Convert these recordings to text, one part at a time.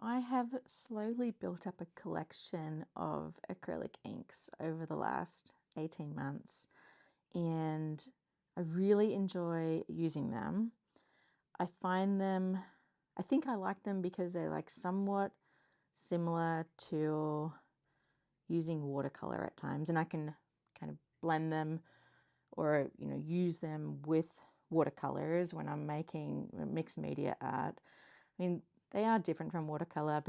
I have slowly built up a collection of acrylic inks over the last 18 months, and I really enjoy using them. I find them, I think I like them because they're like somewhat similar to using watercolor at times, and I can kind of blend them or use them with watercolors when I'm making mixed media art. I mean, they are different from watercolor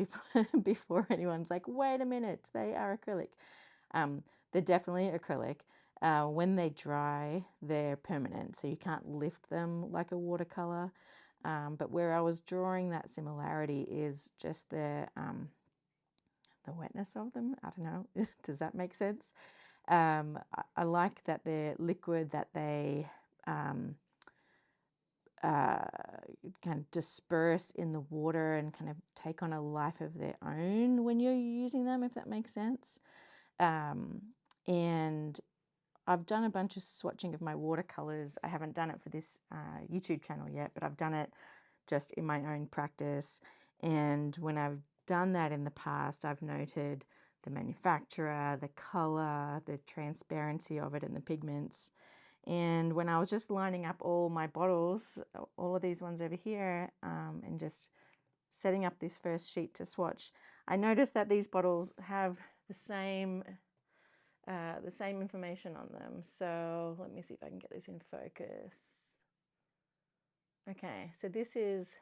before anyone's like, wait a minute, they are acrylic. They're definitely acrylic. When they dry, they're permanent, so you can't lift them like a watercolor. But where I was drawing that similarity is just the wetness of them. I don't know. Does that make sense? I like that they're liquid, that they kind of disperse in the water and kind of take on a life of their own when you're using them, if that makes sense. And I've done a bunch of swatching of my watercolors. I haven't done it for this YouTube channel yet, but I've done it just in my own practice. And when I've done that in the past, I've noted the manufacturer, the color, the transparency of it, and the pigments. And when I was just lining up all my bottles, all of these ones over here, and just setting up this first sheet to swatch, I noticed that these bottles have the same information on them. So let me see if I can get this in focus. Okay, so this is,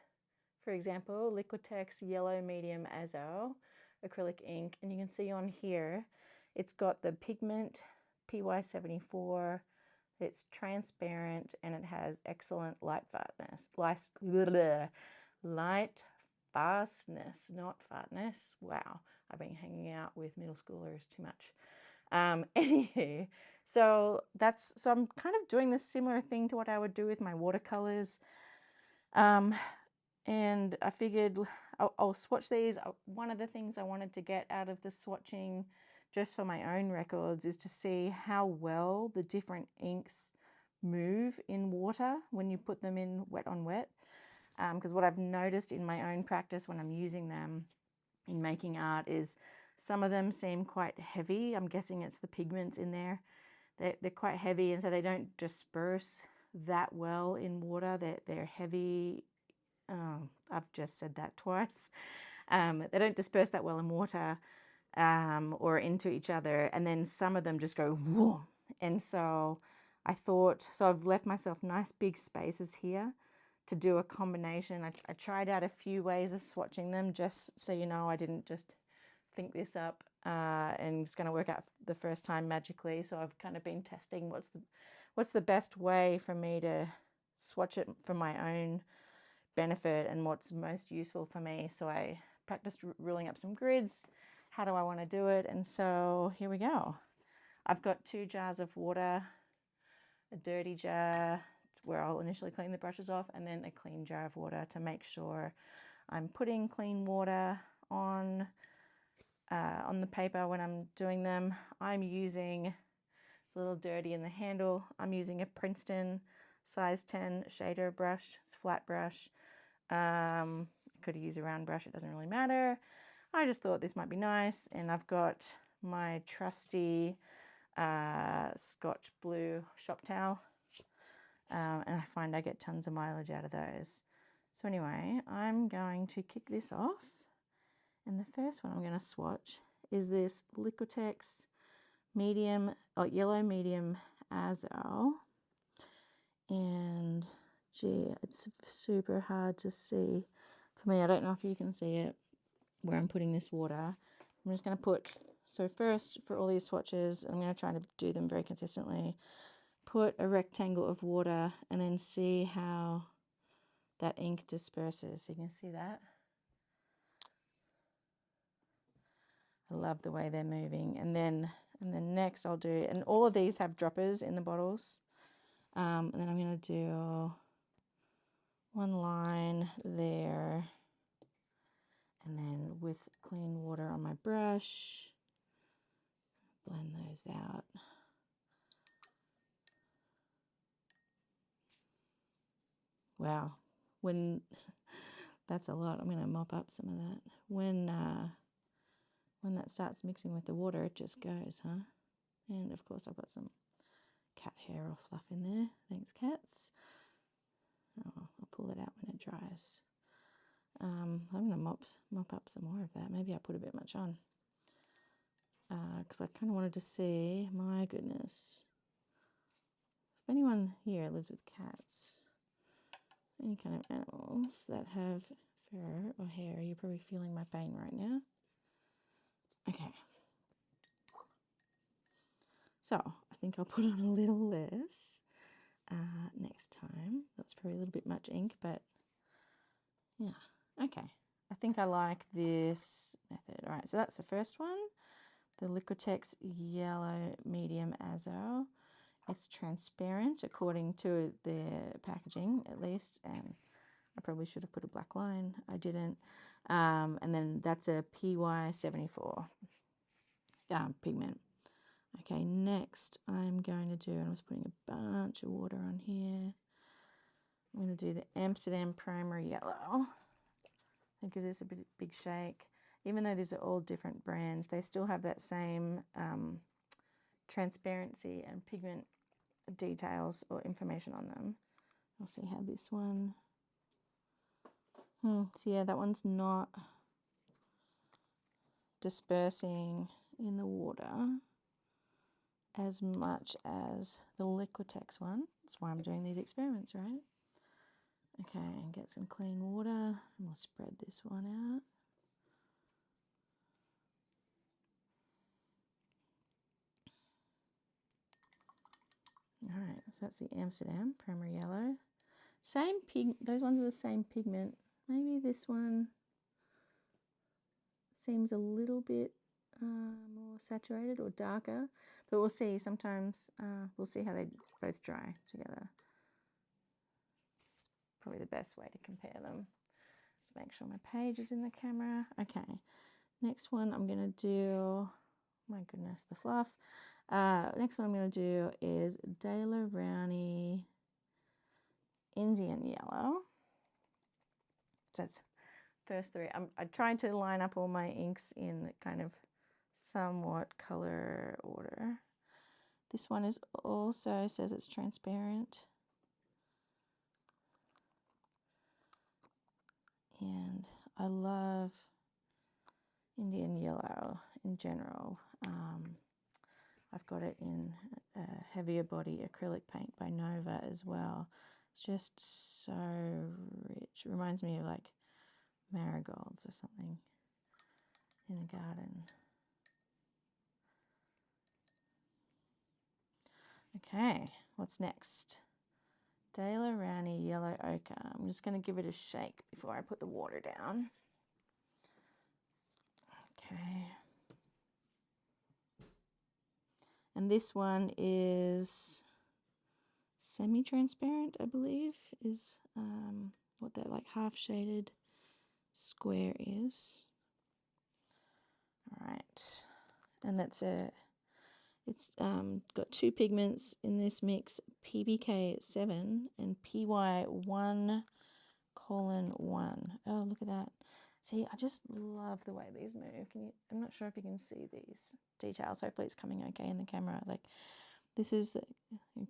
for example, Liquitex Yellow Medium Azo acrylic ink, and you can see on here it's got the pigment PY74. It's transparent and it has excellent light fastness. Light fastness, not fatness. Wow, I've been hanging out with middle schoolers too much. Anywho, so I'm kind of doing this similar thing to what I would do with my watercolors. And I figured I'll swatch these. One of the things I wanted to get out of the swatching, just for my own records, is to see how well the different inks move in water when you put them in wet on wet. Because what I've noticed in my own practice when I'm using them in making art is some of them seem quite heavy. I'm guessing it's the pigments in there. They're quite heavy, and so they don't disperse that well in water. They're heavy. I've just said that twice. They don't disperse that well in water or into each other, and then some of them just go whoom. And so I thought, so I've left myself nice big spaces here to do a combination. I tried out a few ways of swatching them, just so you know I didn't just think this up and it's going to work out the first time magically. So I've kind of been testing what's the best way for me to swatch it for my own benefit and what's most useful for me. So I practiced ruling up some grids. How do I want to do it? And so here we go. I've got 2 jars of water, a dirty jar where I'll initially clean the brushes off, and then a clean jar of water to make sure I'm putting clean water on the paper when I'm doing them. I'm using, it's a little dirty in the handle, I'm using a Princeton size 10 shader brush. It's a flat brush. I could use a round brush, it doesn't really matter. I just thought this might be nice, and I've got my trusty Scotch blue shop towel, and I find I get tons of mileage out of those. So anyway, I'm going to kick this off, and the first one I'm going to swatch is this Liquitex Yellow Medium Azo. And gee, it's super hard to see for me. I don't know if you can see it where I'm putting this water. I'm just going to put, so first for all these swatches, I'm going to try to do them very consistently. Put a rectangle of water and then see how that ink disperses. So you can see that. I love the way they're moving. And then next I'll do, and all of these have droppers in the bottles. And then I'm going to do one line there, and then with clean water on my brush, blend those out. Wow, when That's a lot. I'm going to mop up some of that. When that starts mixing with the water, it just goes, huh? And of course I've got some cat hair or fluff in there. Thanks, cats. Oh, I'll pull that out when it dries. I'm going to mop up some more of that. Maybe I put a bit much on. Because I kind of wanted to see, my goodness. If anyone here lives with cats, any kind of animals that have fur or hair, you're probably feeling my pain right now. Okay. So I think I'll put on a little less next time. That's probably a little bit much ink, but yeah. Okay. I think I like this method. All right, so that's the first one. The Liquitex Yellow Medium Azo. It's transparent according to their packaging, at least, and I probably should have put a black line. I didn't. And then that's a PY74 pigment. Okay, next I'm going to do, I'm just putting a bunch of water on here. I'm going to do the Amsterdam Primary Yellow. I'll give this a big shake. Even though these are all different brands, they still have that same transparency and pigment details or information on them. I'll see how this one. So yeah, that one's not dispersing in the water as much as the Liquitex one. That's why I'm doing these experiments, right? Okay, and get some clean water, and we'll spread this one out. All right, so that's the Amsterdam Primary Yellow. Same pig, those ones are the same pigment. Maybe this one seems a little bit more saturated or darker, but we'll see. Sometimes we'll see how they both dry together. It's probably the best way to compare them. Let's make sure my page is in the camera. Okay, next one I'm going to do, my goodness, the fluff. Next one I'm going to do is Rowney Indian Yellow. So that's first three. I tried to line up all my inks in kind of somewhat color order. This one is also says it's transparent. And I love Indian Yellow in general. I've got it in a heavier body acrylic paint by Nova as well. It's just so rich. It reminds me of like marigolds or something in the garden. Okay, what's next? Rowney Yellow Ochre. I'm just going to give it a shake before I put the water down. Okay. And this one is semi-transparent, I believe, is what that like half-shaded square is. All right. And that's it's got two pigments in this mix, PBK7 and PY1:1. Oh, look at that. See, I just love the way these move. I'm not sure if you can see these details. Hopefully it's coming okay in the camera. Like, this is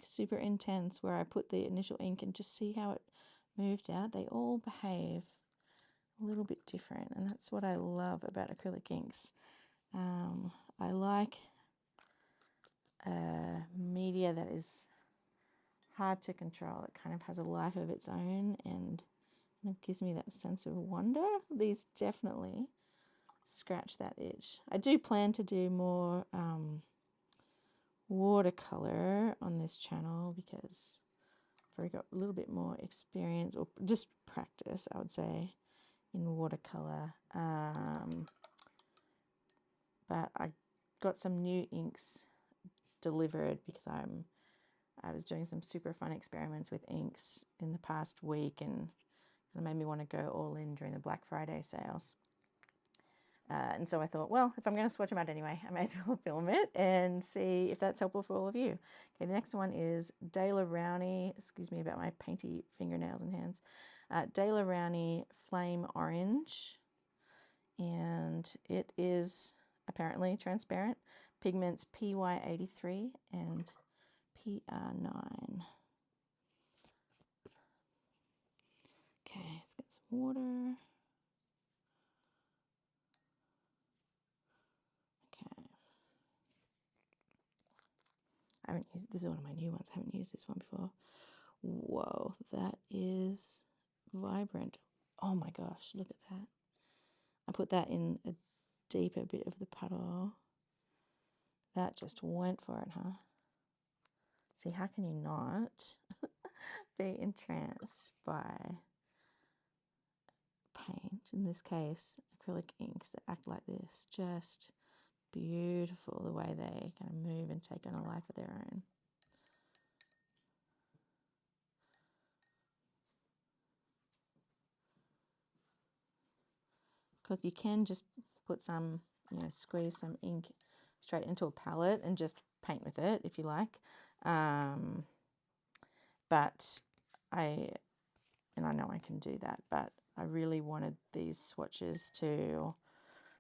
super intense where I put the initial ink and just see how it moved out. They all behave a little bit different, and that's what I love about acrylic inks. I like media that is hard to control. It kind of has a life of its own, and it gives me that sense of wonder. These definitely scratch that itch. I do plan to do more watercolor on this channel because I've already got a little bit more experience, or just practice, I would say, in watercolor. But I got some new inks delivered because I was doing some super fun experiments with inks in the past week, and it made me want to go all in during the Black Friday sales. And so I thought, well, if I'm going to swatch them out anyway, I may as well film it and see if that's helpful for all of you. Okay, the next one is Rowney. Excuse me about my painty fingernails and hands. Rowney Flame Orange. And it is apparently transparent. Pigments PY83 and PR9. Okay, let's get some water. Okay. I haven't used, this is one of my new ones. I haven't used this one before. Whoa, that is vibrant. Oh my gosh, look at that. I put that in a deeper bit of the puddle. That just went for it, huh? See, how can you not be entranced by paint, in this case acrylic inks that act like this? Just beautiful the way they kind of move and take on a life of their own. Because you can just put some, you know, squeeze some ink straight into a palette and just paint with it if you like. But I know I can do that, but I really wanted these swatches to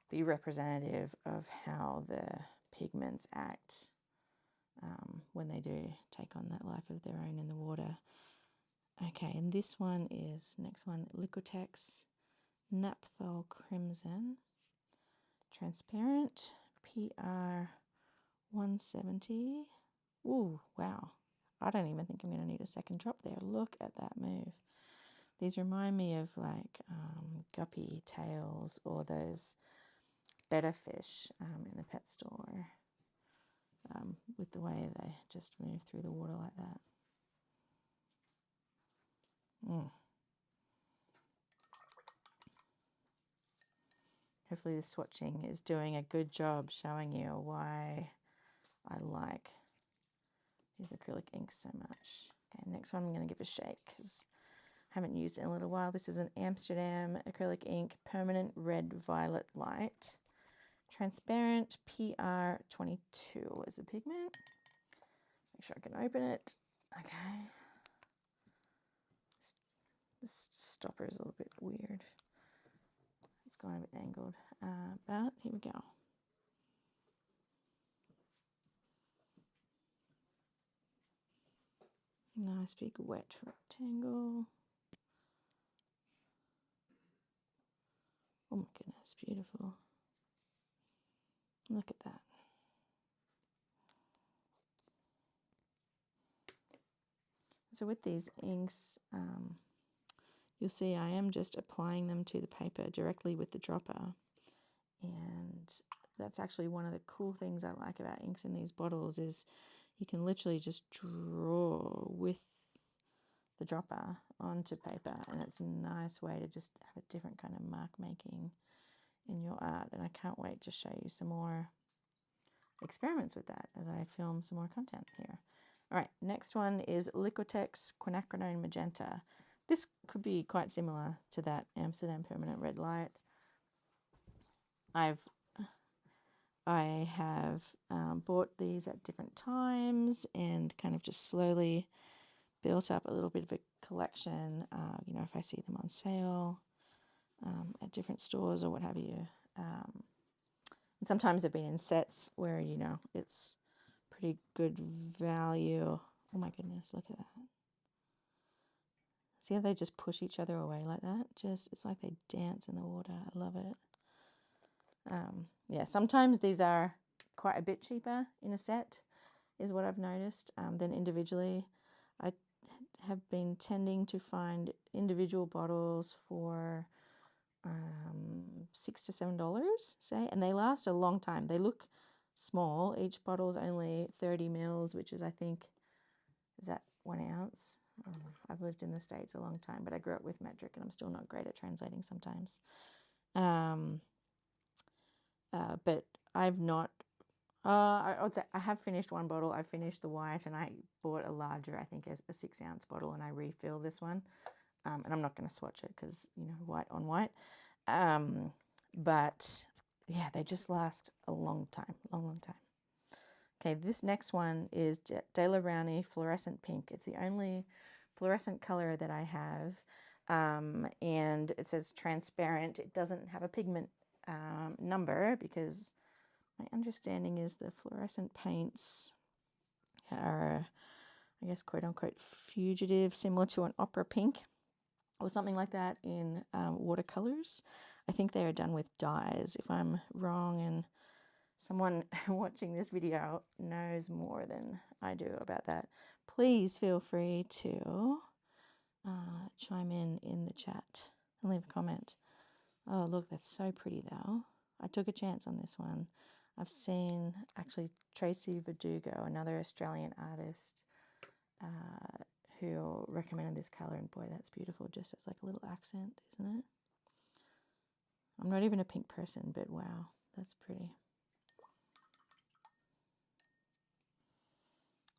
be representative of how the pigments act when they do take on that life of their own in the water. Okay, and this one is, next one, Liquitex Naphthol Crimson. Transparent, PR 170. Ooh, wow. I don't even think I'm going to need a second drop there. Look at that move. These remind me of like guppy tails or those better fish in the pet store with the way they just move through the water like that. Hopefully this swatching is doing a good job showing you why I like these acrylic inks so much. Okay, next one I'm going to give a shake because I haven't used it in a little while. This is an Amsterdam acrylic ink permanent red violet light. Transparent PR22 is a pigment. Make sure I can open it. Okay. This stopper is a little bit weird. It's gone a bit angled, but here we go. Nice big wet rectangle. Oh my goodness, beautiful. Look at that. So with these inks, you'll see I am just applying them to the paper directly with the dropper. And that's actually one of the cool things I like about inks in these bottles is you can literally just draw with the dropper onto paper, and it's a nice way to just have a different kind of mark making in your art. And I can't wait to show you some more experiments with that as I film some more content here. All right, next one is Liquitex Quinacridone Magenta. This could be quite similar to that Amsterdam Permanent Red Light. I have bought these at different times and kind of just slowly built up a little bit of a collection, you know, if I see them on sale at different stores or what have you. And sometimes they've been in sets where, you know, it's pretty good value. Oh my goodness, look at that. See how they just push each other away like that? Just, it's like they dance in the water. I love it. Yeah, sometimes these are quite a bit cheaper in a set, is what I've noticed, than individually. I have been tending to find individual bottles for $6 to $7, say, and they last a long time. They look small. Each bottle is only 30 mils, which is, I think, is that 1 ounce? I've lived in the States a long time, but I grew up with metric and I'm still not great at translating sometimes. But I've not, I would say I have finished one bottle. I finished the white and I bought a larger, I think a 6 ounce bottle, and I refill this one. And I'm not going to swatch it because, you know, white on white. But yeah, they just last a long time, long time. Okay, this next one is De La Rowney Fluorescent Pink. It's the only fluorescent color that I have, and it says transparent. It doesn't have a pigment number because my understanding is the fluorescent paints are, I guess, quote unquote, fugitive, similar to an opera pink or something like that in watercolors. I think they are done with dyes. If I'm wrong and someone watching this video knows more than I do about that, please feel free to chime in the chat and leave a comment. Oh, look, that's so pretty though. I took a chance on this one. I've seen actually Tracy Verdugo, another Australian artist, who recommended this color, and boy, that's beautiful, just as like a little accent, isn't it? I'm not even a pink person, but wow, that's pretty.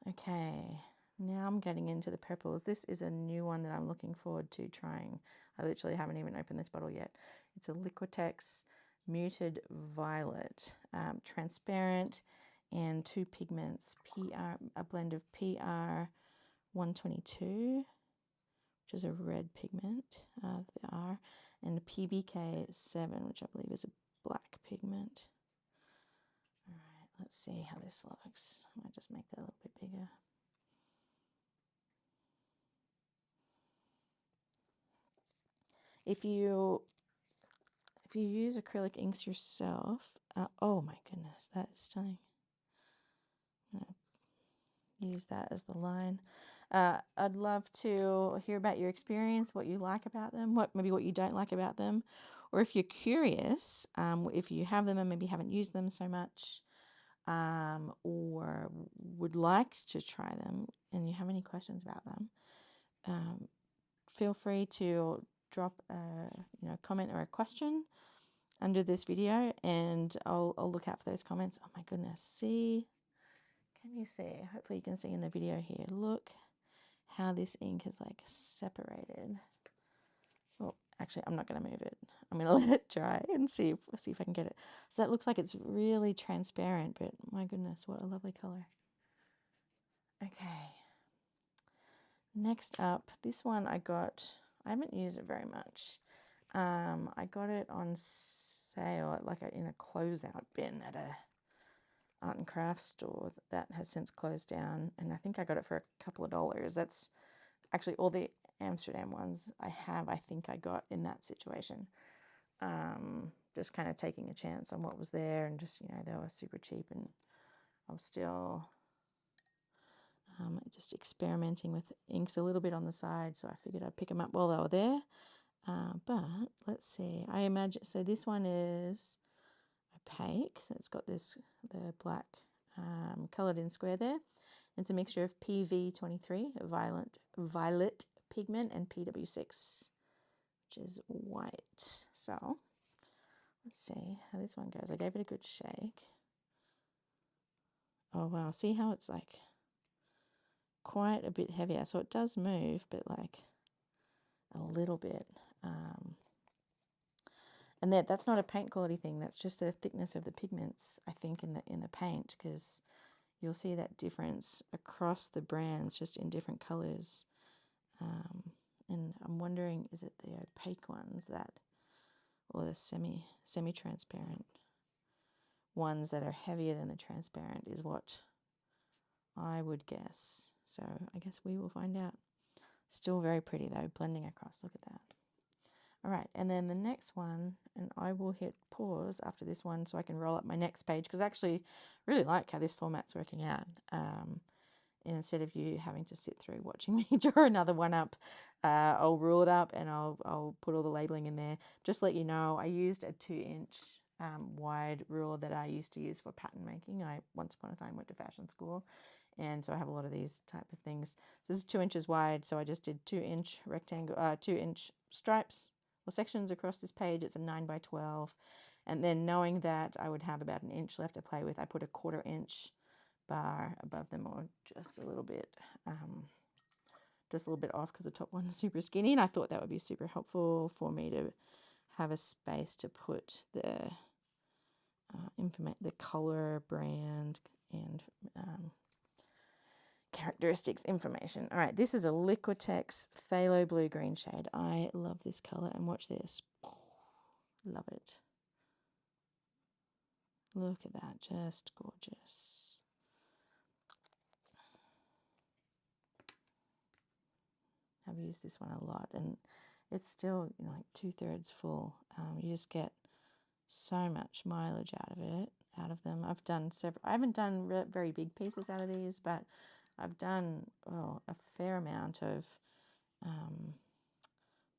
Okay, now I'm getting into the purples. This is a new one that I'm looking forward to trying. I literally haven't even opened this bottle yet. It's a Liquitex Muted Violet, transparent, and two pigments, a blend of PR 122, which is a red pigment, the R, and PBK 7, which I believe is a black pigment. All right, let's see how this looks. I might just make that a little bit bigger. If you use acrylic inks yourself, oh my goodness, that is stunning. I'm gonna use that as the line. I'd love to hear about your experience, what you like about them, maybe what you don't like about them, or if you're curious, if you have them and maybe haven't used them so much, or would like to try them and you have any questions about them, feel free to drop a comment or a question under this video, and I'll look out for those comments. Oh my goodness, see, can you see? Hopefully you can see in the video here. Look how this ink is like separated. Oh, actually, I'm not going to move it. I'm going to let it dry and see if I can get it. So that looks like it's really transparent, but my goodness, what a lovely color. Okay. Next up, this one I haven't used it very much. I got it on sale in a closeout bin at a art and crafts store that has since closed down, and I think I got it for a couple of dollars. That's actually all the Amsterdam ones I think I got in that situation. Just kind of taking a chance on what was there, and just, they were super cheap, and I was still just experimenting with inks a little bit on the side, so I figured I'd pick them up while they were there. But let's see, I imagine, so this one is opaque, so it's got the black coloured in square there. It's a mixture of PV23, violet pigment, and PW6, which is white. So let's see how this one goes. I gave it a good shake. Oh wow, see how it's like quite a bit heavier, so it does move, but like a little bit. And that's not a paint quality thing. That's just the thickness of the pigments, I think, in the paint, because you'll see that difference across the brands, just in different colors. And I'm wondering, is it the opaque ones or the semi-transparent ones that are heavier than the transparent is what I would guess. So I guess we will find out. Still very pretty though, blending across. Look at that. All right, and then the next one, and I will hit pause after this one so I can roll up my next page, because I actually really like how this format's working out. And instead of you having to sit through watching me draw another one up, I'll rule it up and I'll put all the labeling in there. Just to let you know, I used a 2-inch wide ruler that I used to use for pattern making. I once upon a time went to fashion school, and so I have a lot of these type of things. So this is 2 inches wide, so I just did 2-inch rectangle, 2-inch stripes or sections across this page. It's a 9x12, and then knowing that I would have about an inch left to play with, I put a 1/4 inch bar above them, or just a little bit off, because the top one's super skinny, and I thought that would be super helpful for me to have a space to put the the color, brand, and characteristics information. All right, this is a Liquitex Phthalo Blue Green shade. I love this color, and watch this. Love it. Look at that, just gorgeous. I've used this one a lot, and it's still, you know, like 2/3 full. You just get so much mileage out of them. I've done several. I haven't done very big pieces out of these, but I've done a fair amount of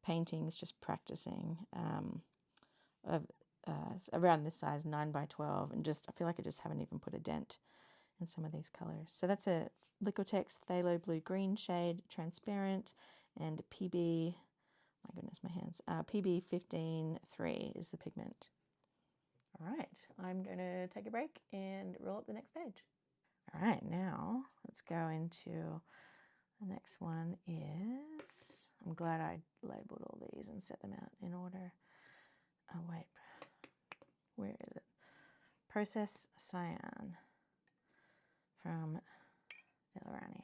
paintings, just practicing of around this size, 9x12, and just I feel like I just haven't even put a dent in some of these colors. So that's a Liquitex Phthalo Blue Green shade, transparent, and PB. My goodness, my hands. PB 15-3 is the pigment. All right, I'm going to take a break and roll up the next page. All right, now let's go into the next one is, I'm glad I labeled all these and set them out in order. Oh, wait, where is it? Process Cyan from Rowney.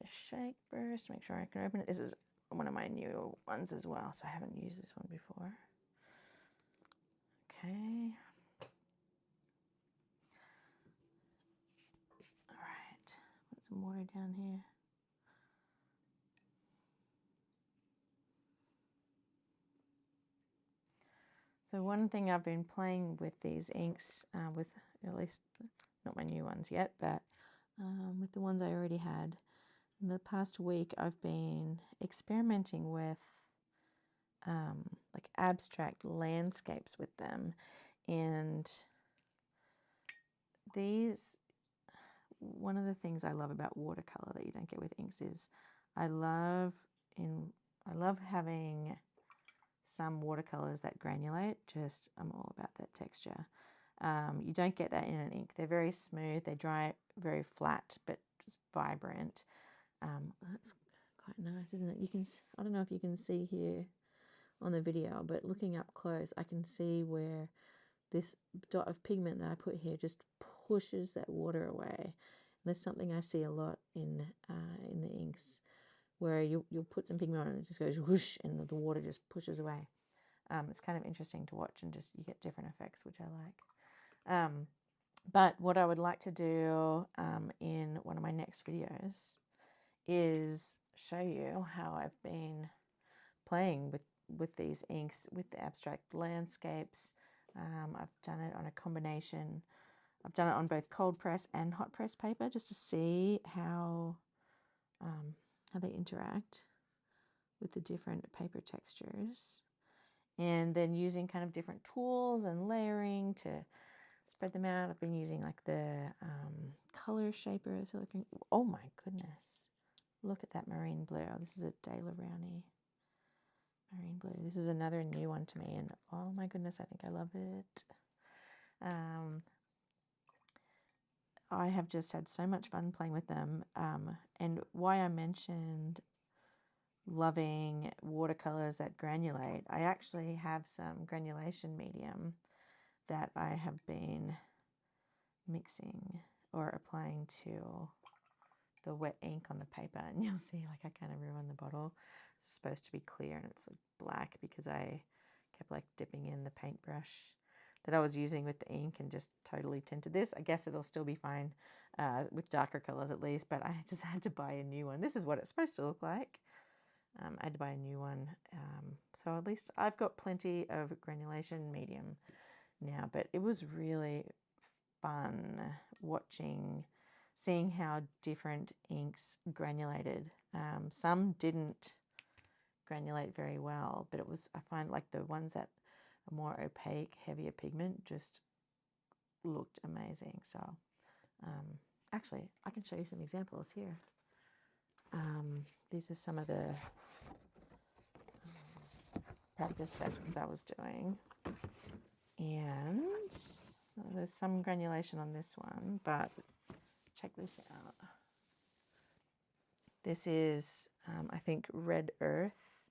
Shake burst, make sure I can open it. This is one of my new ones as well, so I haven't used this one before. Okay. All right, put some water down here. So one thing I've been playing with these inks, with at least not my new ones yet, but with the ones I already had. In the past week, I've been experimenting with like abstract landscapes with them, and these, one of the things I love about watercolor that you don't get with inks is I love having some watercolors that granulate. Just, I'm all about that texture. You don't get that in an ink. They're very smooth, they dry very flat, but just vibrant. That's quite nice, isn't it? You can, I don't know if you can see here on the video, but looking up close, I can see where this dot of pigment that I put here just pushes that water away. And that's something I see a lot in the inks, where you'll put some pigment on and it just goes whoosh, and the water just pushes away. It's kind of interesting to watch, and just you get different effects, which I like. But what I would like to do in one of my next videos is show you how I've been playing with these inks, with the abstract landscapes. I've done it on a combination. I've done it on both cold press and hot press paper, just to see how they interact with the different paper textures, and then using kind of different tools and layering to spread them out. I've been using like the color shaper. So looking, oh my goodness, look at that marine blue. This is a Rowney marine blue. This is another new one to me, and oh my goodness, I think I love it. I have just had so much fun playing with them, and why I mentioned loving watercolors that granulate, I actually have some granulation medium that I have been mixing or applying to the wet ink on the paper, and you'll see like I kind of ruined the bottle. It's supposed to be clear and it's like black because I kept like dipping in the paintbrush that I was using with the ink and just totally tinted this. I guess it'll still be fine with darker colors at least, but I just had to buy a new one. This is what it's supposed to look like. I had to buy a new one. So at least I've got plenty of granulation medium now, but it was really fun seeing how different inks granulated. Some didn't granulate very well, but I find like the ones that are more opaque, heavier pigment just looked amazing. So actually, I can show you some examples here. These are some of the practice sessions I was doing, and there's some granulation on this one, but check this out. This is, I think, Red Earth,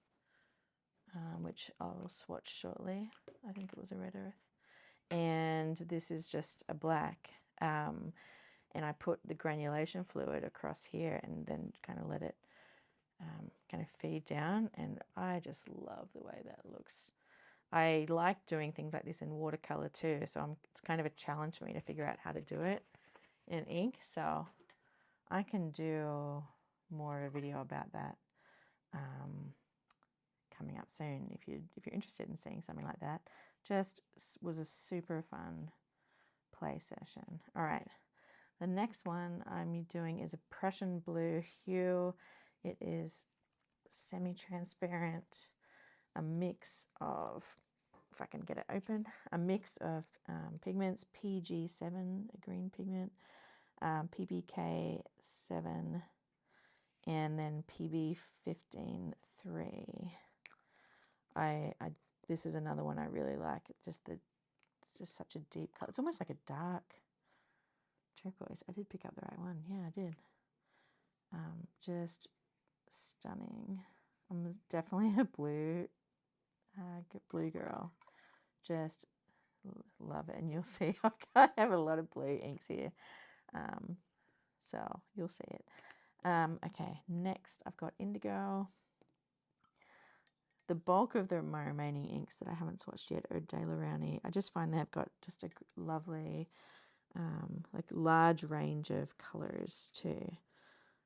which I'll swatch shortly. I think it was a Red Earth. And and this is just a black. And I put the granulation fluid across here and then kind of let it kind of feed down, and I just love the way that looks. I like doing things like this in watercolor too, so it's kind of a challenge for me to figure out how to do it in ink, so I can do more of a video about that coming up soon if you're interested in seeing something like that. Just was a super fun play session. All right, the next one I'm doing is a Prussian blue hue. It is semi-transparent, a mix of, if I can get it open, a mix of pigments, PG7, a green pigment, PBK7, and then PB15-3. This is another one I really like. It's just such a deep color. It's almost like a dark turquoise. I did pick up the right one. Yeah, I did. Just stunning. I'm definitely a blue girl. Just love it, and you'll see I have a lot of blue inks here, so you'll see it. Okay, next I've got indigo. The bulk of my remaining inks that I haven't swatched yet are De La Rowney. I just find they've got just a lovely, like large range of colors too.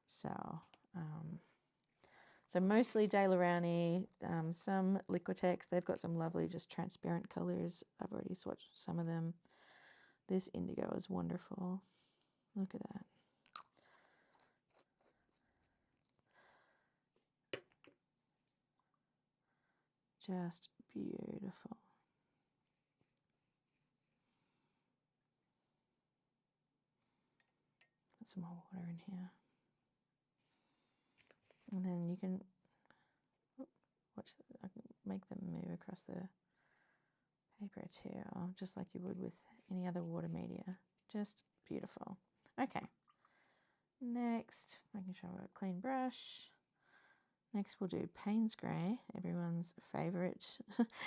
So, so mostly De La Rowney, some Liquitex. They've got some lovely, just transparent colors. I've already swatched some of them. This indigo is wonderful. Look at that. Just beautiful. Put some more water in here. And then you can watch. I can make them move across the paper too, just like you would with any other water media. Just beautiful. Okay. Next, making sure I've got a clean brush. Next, we'll do Payne's Grey, everyone's favorite,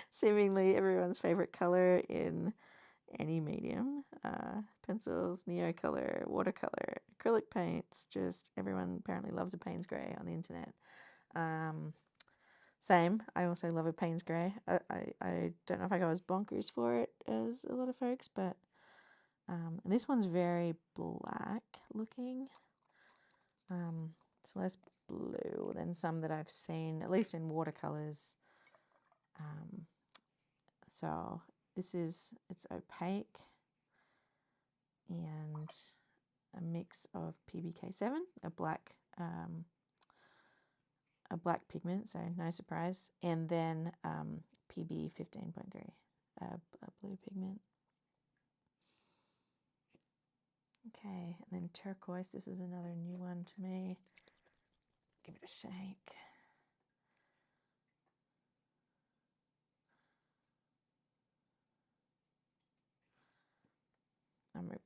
seemingly everyone's favorite color in any medium. Pencils, Neocolor, watercolor, acrylic paints, just everyone apparently loves a Payne's Grey on the internet. Same, I also love a Payne's Grey. I don't know if I go as bonkers for it as a lot of folks, but and this one's very black looking. It's less blue than some that I've seen, at least in watercolors. So it's opaque and a mix of PBK7, a black pigment, so no surprise, and then PB15.3, a blue pigment. Okay, and then turquoise. This is another new one to me. Give it a shake.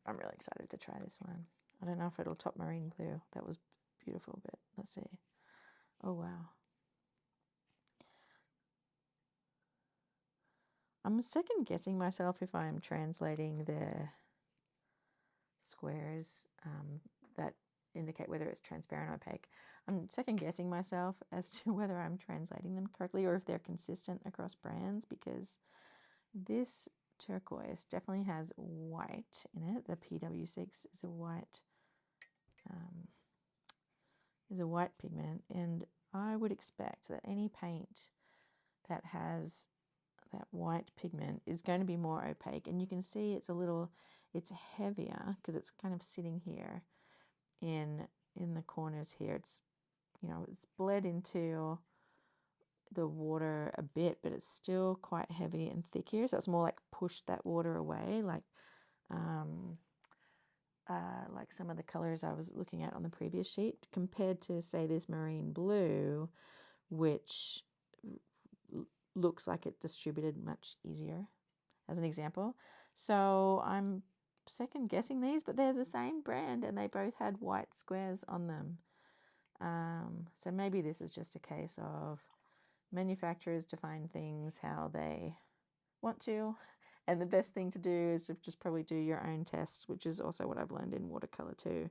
I'm really excited to try this one. I don't know if it'll top marine blue. That was beautiful, but let's see. Oh, wow. I'm second guessing myself if I'm translating the squares that indicate whether it's transparent or opaque. I'm second guessing myself as to whether I'm translating them correctly or if they're consistent across brands, because this turquoise definitely has white in it. The PW6 is a white pigment, and I would expect that any paint that has that white pigment is going to be more opaque, and you can see it's heavier because it's kind of sitting here in the corners here. It's it's bled into the water a bit, but it's still quite heavy and thick here, so it's more like pushed that water away, like some of the colors I was looking at on the previous sheet, compared to, say, this marine blue, which looks like it distributed much easier, as an example. So I'm second guessing these, but they're the same brand and they both had white squares on them. So maybe this is just a case of manufacturers define things how they want to, And the best thing to do is to just probably do your own test, which is also what I've learned in watercolor too.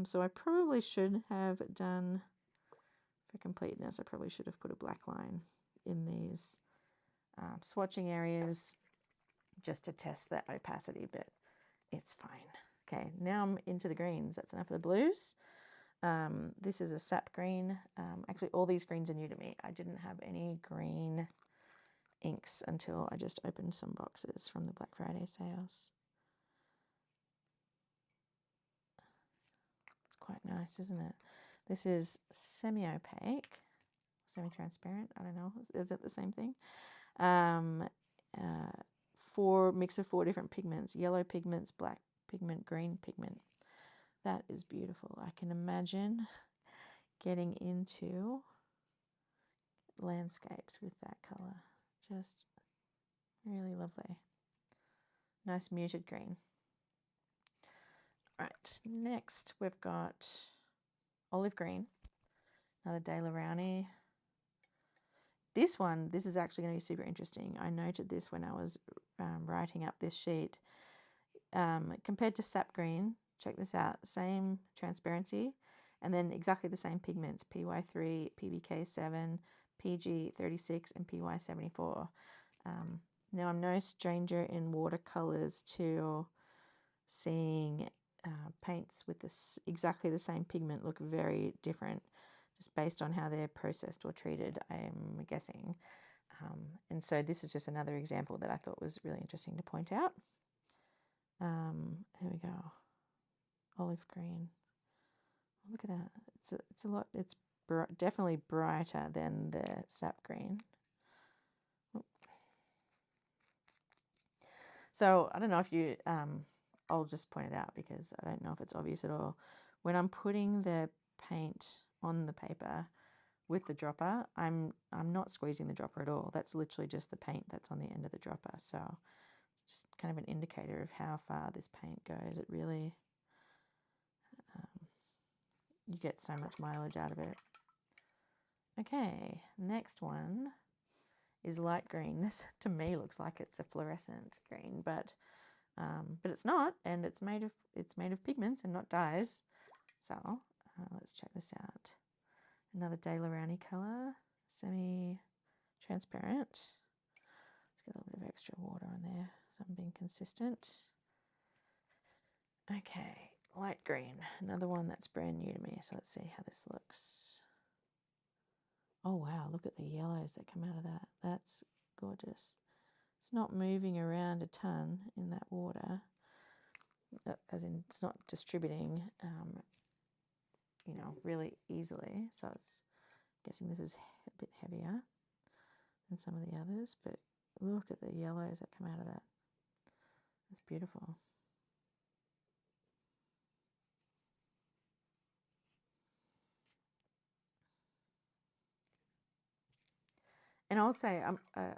So I probably should have done, for completeness, I probably should have put a black line in these swatching areas just to test that opacity, but it's fine. Okay, now I'm into the greens. That's enough of the blues. This is a sap green. Actually, all these greens are new to me. I didn't have any green inks until I just opened some boxes from the Black Friday sales. It's quite nice, isn't it? This is semi-opaque, semi-transparent. I don't know. Is it the same thing? Mix of 4 different pigments: yellow pigments, black pigment, green pigment. That is beautiful. I can imagine getting into landscapes with that color. Just really lovely. Nice muted green. Right, next we've got olive green, another De La Rowney. This is actually going to be super interesting. I noted this when I was writing up this sheet. Compared to sap green, check this out, same transparency, and then exactly the same pigments, PY3, PBK7, PG36, and PY74. Now, I'm no stranger in watercolors to seeing paints with exactly the same pigment look very different, just based on how they're processed or treated, I'm guessing. And so this is just another example that I thought was really interesting to point out. Here we go. Olive green. Look at that. It's a lot. It's definitely brighter than the sap green. So I don't know if you, I'll just point it out because I don't know if it's obvious at all. When I'm putting the paint on the paper with the dropper, I'm not squeezing the dropper at all. That's literally just the paint that's on the end of the dropper. So it's just kind of an indicator of how far this paint goes. It really, you get so much mileage out of it. Okay, next one is light green. This to me looks like it's a fluorescent green, but it's not, and it's made of pigments and not dyes. So let's check this out. Another De La Rowney color, semi-transparent. Let's get a little bit of extra water on there so I'm being consistent. Okay, light green, another one that's brand new to me. So let's see how this looks. Oh wow, look at the yellows that come out of that. That's gorgeous. It's not moving around a ton in that water, as in it's not distributing, really easily. So I'm guessing this is a bit heavier than some of the others, but look at the yellows that come out of that. It's beautiful. And I'll say,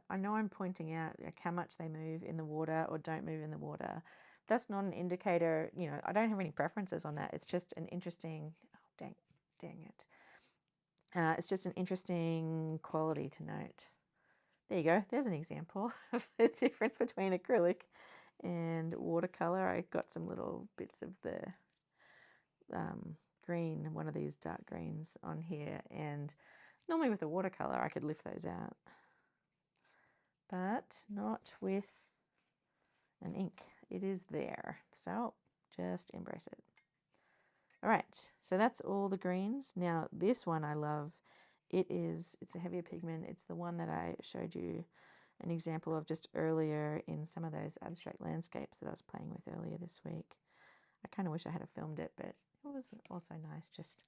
I know I'm pointing out how much they move in the water or don't move in the water. That's not an indicator, I don't have any preferences on that. It's just an interesting, dang it. It's just an interesting quality to note. There you go. There's an example of the difference between acrylic and watercolor. I got some little bits of the green, one of these dark greens on here, and normally with a watercolor I could lift those out, but not with an ink. It is there, so just embrace it. All right, so that's all the greens. Now this one I love. It's a heavier pigment. It's the one that I showed you an example of just earlier in some of those abstract landscapes that I was playing with earlier this week. I kind of wish I had filmed it, but it was also nice just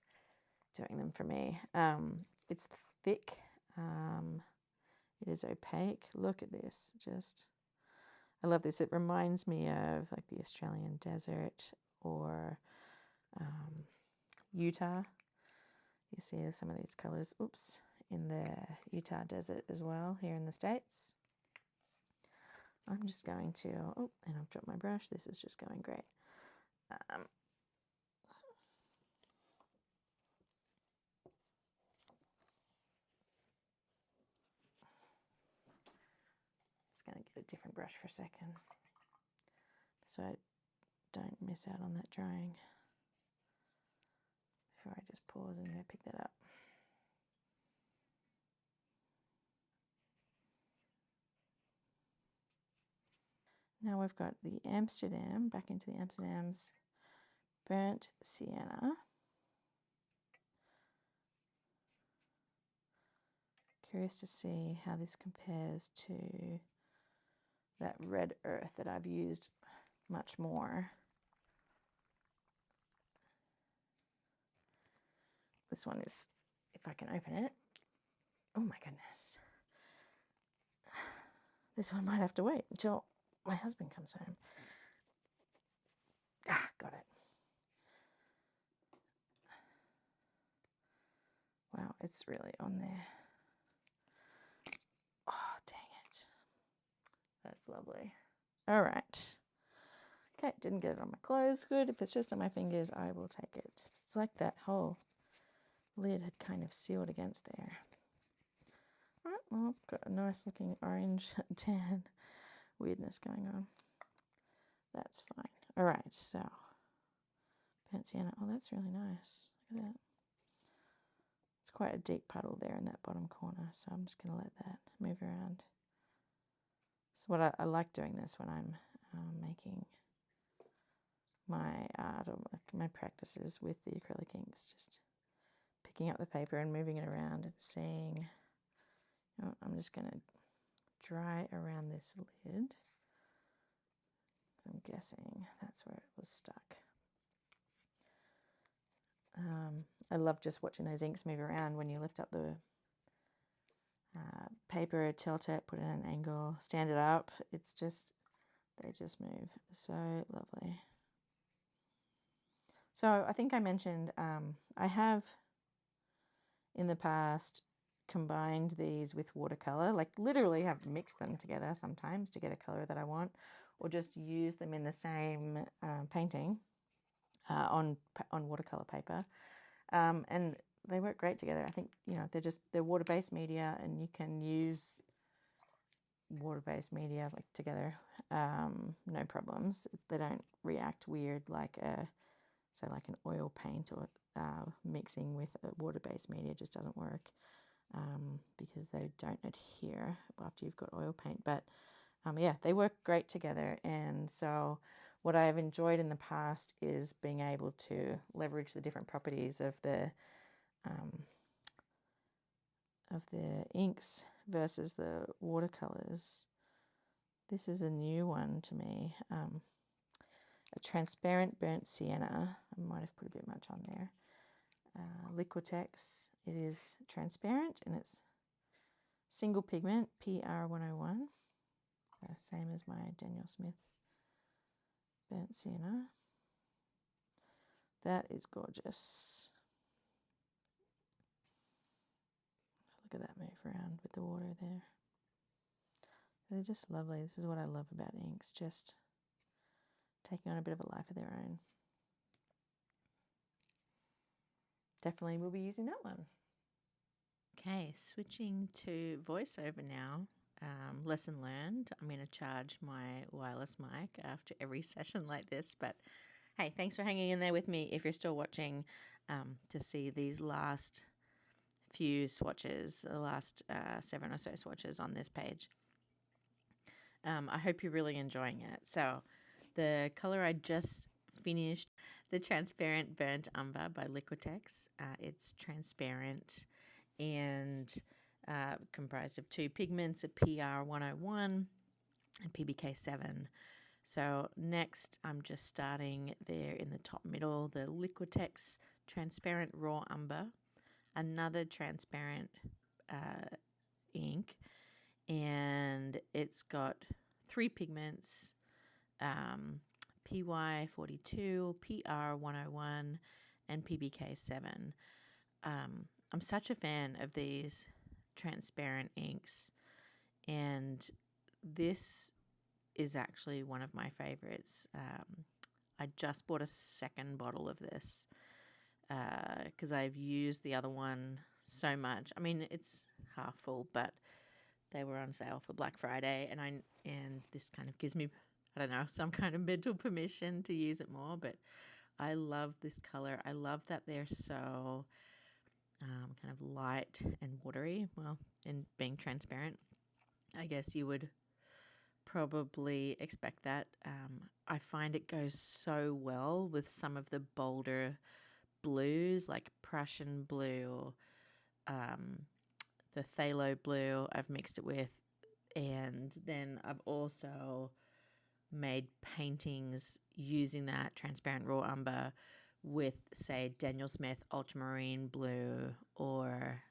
doing them for me. It's thick. It is opaque. Look at this. I love this. It reminds me of like the Australian desert or Utah. You see some of these colors, in the Utah desert as well, here in the States. I'm just going to, and I've dropped my brush. This is just going great. Just going to get a different brush for a second so I don't miss out on that drying before I just pause and go pick that up. Now we've got the Amsterdam, back into the Amsterdam's burnt sienna. Curious to see how this compares to that red earth that I've used much more. This one is, if I can open it, oh my goodness. This one might have to wait until my husband comes home. Ah, got it. Wow, it's really on there. Oh, dang it. That's lovely. All right. Okay, didn't get it on my clothes. Good. If it's just on my fingers, I will take it. It's like that whole lid had kind of sealed against there. All right, well, I've got a nice looking orange tan weirdness going on. That's fine. All right, so burnt sienna. Oh, that's really nice. Look at that. It's quite a deep puddle there in that bottom corner, so I'm just going to let that move around. So what I like doing this when I'm making my art or my practices with the acrylic inks, just picking up the paper and moving it around and seeing, you know, I'm just going to dry around this lid. I'm guessing that's where it was stuck. I love just watching those inks move around when you lift up the paper, tilt it, put it at an angle, stand it up. It's just, they just move. So lovely. So I think I mentioned I have in the past combined these with watercolor, like literally have mixed them together sometimes to get a color that I want, or just use them in the same painting on watercolor paper. And they work great together. I think, you know, they're water-based media, and you can use water-based media like together, no problems. They don't react weird like like an oil paint or mixing with a water-based media just doesn't work because they don't adhere after you've got oil paint. But yeah, they work great together. And so what I've enjoyed in the past is being able to leverage the different properties of the inks versus the watercolors. This is a new one to me, a transparent burnt sienna. I might have put a bit much on there. Liquitex. It is transparent and it's single pigment, PR101. Same as my Daniel Smith burnt sienna. That is gorgeous. Look at that move around with the water there. They're just lovely. This is what I love about inks, just taking on a bit of a life of their own. Definitely will be using that one. Okay, switching to voiceover now. Lesson learned. I'm going to charge my wireless mic after every session like this, but hey, thanks for hanging in there with me if you're still watching to see these last few swatches, the last 7 or so swatches on this page. I hope you're really enjoying it. So the color I just finished, the Transparent Burnt Umber by Liquitex. It's transparent and comprised of 2 pigments, a PR101 and PBK7. So next I'm just starting there in the top middle, the Liquitex Transparent Raw Umber, another transparent ink, and it's got 3 pigments, PY42, PR101, and PBK7. I'm such a fan of these transparent inks, and this is actually one of my favorites. I just bought a second bottle of this because I've used the other one so much. I mean, it's half full, but they were on sale for Black Friday, and I and this kind of gives me, I don't know, some kind of mental permission to use it more. But I love this color. I love that they're so kind of light and watery. Well, and being transparent, I guess you would probably expect that. I find it goes so well with some of the bolder blues like Prussian blue or the phthalo blue I've mixed it with. And then I've also made paintings using that transparent raw umber with, say, Daniel Smith ultramarine blue or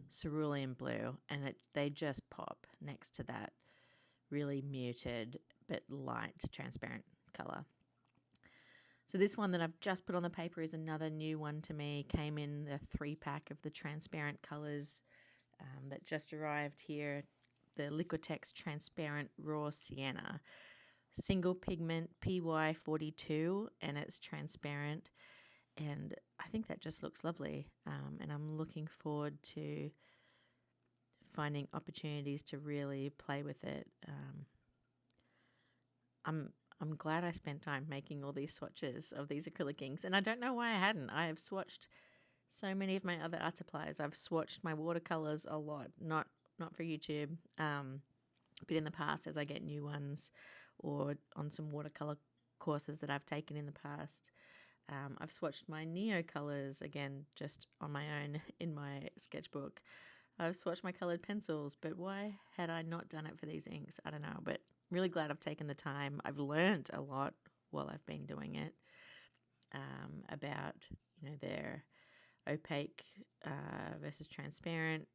cerulean blue, and they just pop next to that really muted but light transparent color. So this one that I've just put on the paper is another new one to me. Came in the 3-pack of the transparent colors that just arrived here. The Liquitex Transparent Raw Sienna. Single pigment PY42, and it's transparent. And I think that just looks lovely. And I'm looking forward to finding opportunities to really play with it. I'm glad I spent time making all these swatches of these acrylic inks, and I don't know why I hadn't. I have swatched so many of my other art supplies. I've swatched my watercolors a lot, not for YouTube, but in the past as I get new ones or on some watercolor courses that I've taken in the past. I've swatched my Neo colors, again, just on my own in my sketchbook. I've swatched my colored pencils, but why had I not done it for these inks? I don't know, but really glad I've taken the time. I've learned a lot while I've been doing it about, their opaque versus transparent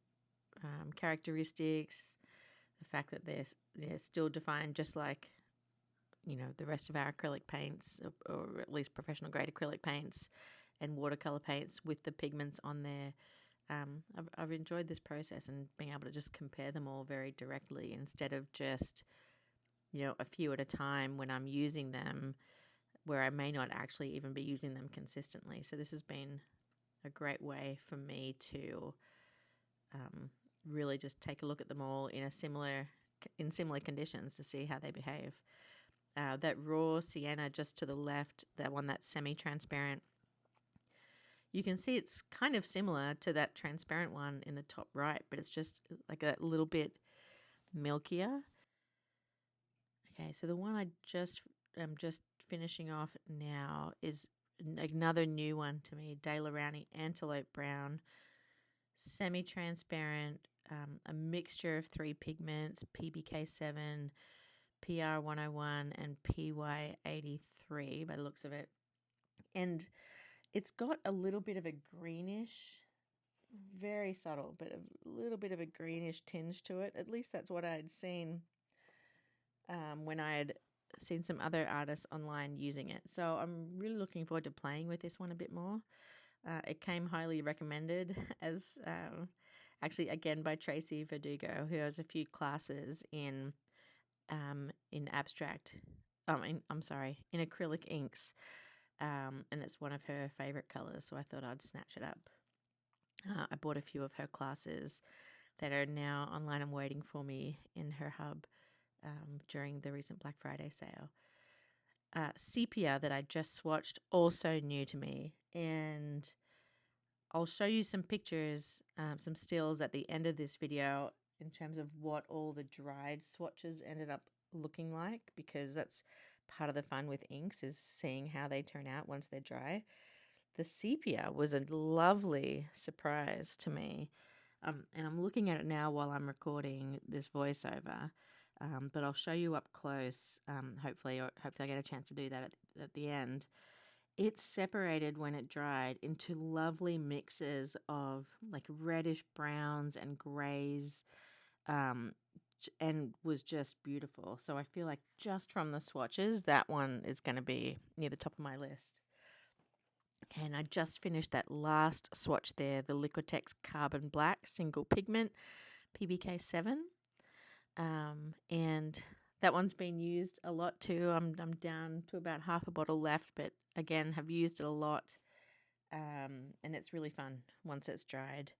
characteristics, the fact that they're still defined just like, the rest of our acrylic paints, or at least professional grade acrylic paints and watercolor paints with the pigments on there. I've enjoyed this process and being able to just compare them all very directly instead of just, a few at a time when I'm using them, where I may not actually even be using them consistently. So this has been a great way for me to really just take a look at them all in similar conditions to see how they behave. That raw sienna just to the left, that one that's semi-transparent, you can see it's kind of similar to that transparent one in the top right, but it's just like a little bit milkier. Okay, so the one I'm just finishing off now is another new one to me, De La Rowney Antelope Brown, semi-transparent, a mixture of 3 pigments, PBK7, PR101, and PY83 by the looks of it. And it's got a little bit of a greenish, very subtle, but a little bit of a greenish tinge to it. At least that's what I had seen when I had seen some other artists online using it. So I'm really looking forward to playing with this one a bit more. It came highly recommended as actually again by Tracy Verdugo, who has a few classes in abstract. In acrylic inks, and it's one of her favorite colors. So I thought I'd snatch it up. I bought a few of her classes that are now online and waiting for me in her hub during the recent Black Friday sale. Sepia that I just swatched, also new to me, and I'll show you some pictures, some stills at the end of this video in terms of what all the dried swatches ended up looking like, because that's part of the fun with inks, is seeing how they turn out once they're dry. The sepia was a lovely surprise to me, and I'm looking at it now while I'm recording this voiceover. But I'll show you up close, hopefully I get a chance to do that at the end. It's separated when it dried into lovely mixes of like reddish browns and grays, and was just beautiful. So I feel like just from the swatches, that one is going to be near the top of my list. Okay, and I just finished that last swatch there, the Liquitex Carbon Black Single Pigment PBK7. And that one's been used a lot too. I'm down to about half a bottle left, but again, have used it a lot. And it's really fun once it's dried.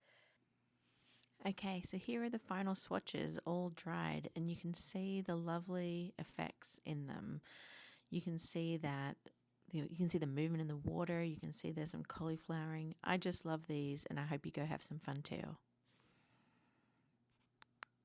Okay, so here are the final swatches all dried, and you can see the lovely effects in them. You can see that you can see the movement in the water. You can see there's some cauliflowering. I just love these, and I hope you go have some fun too.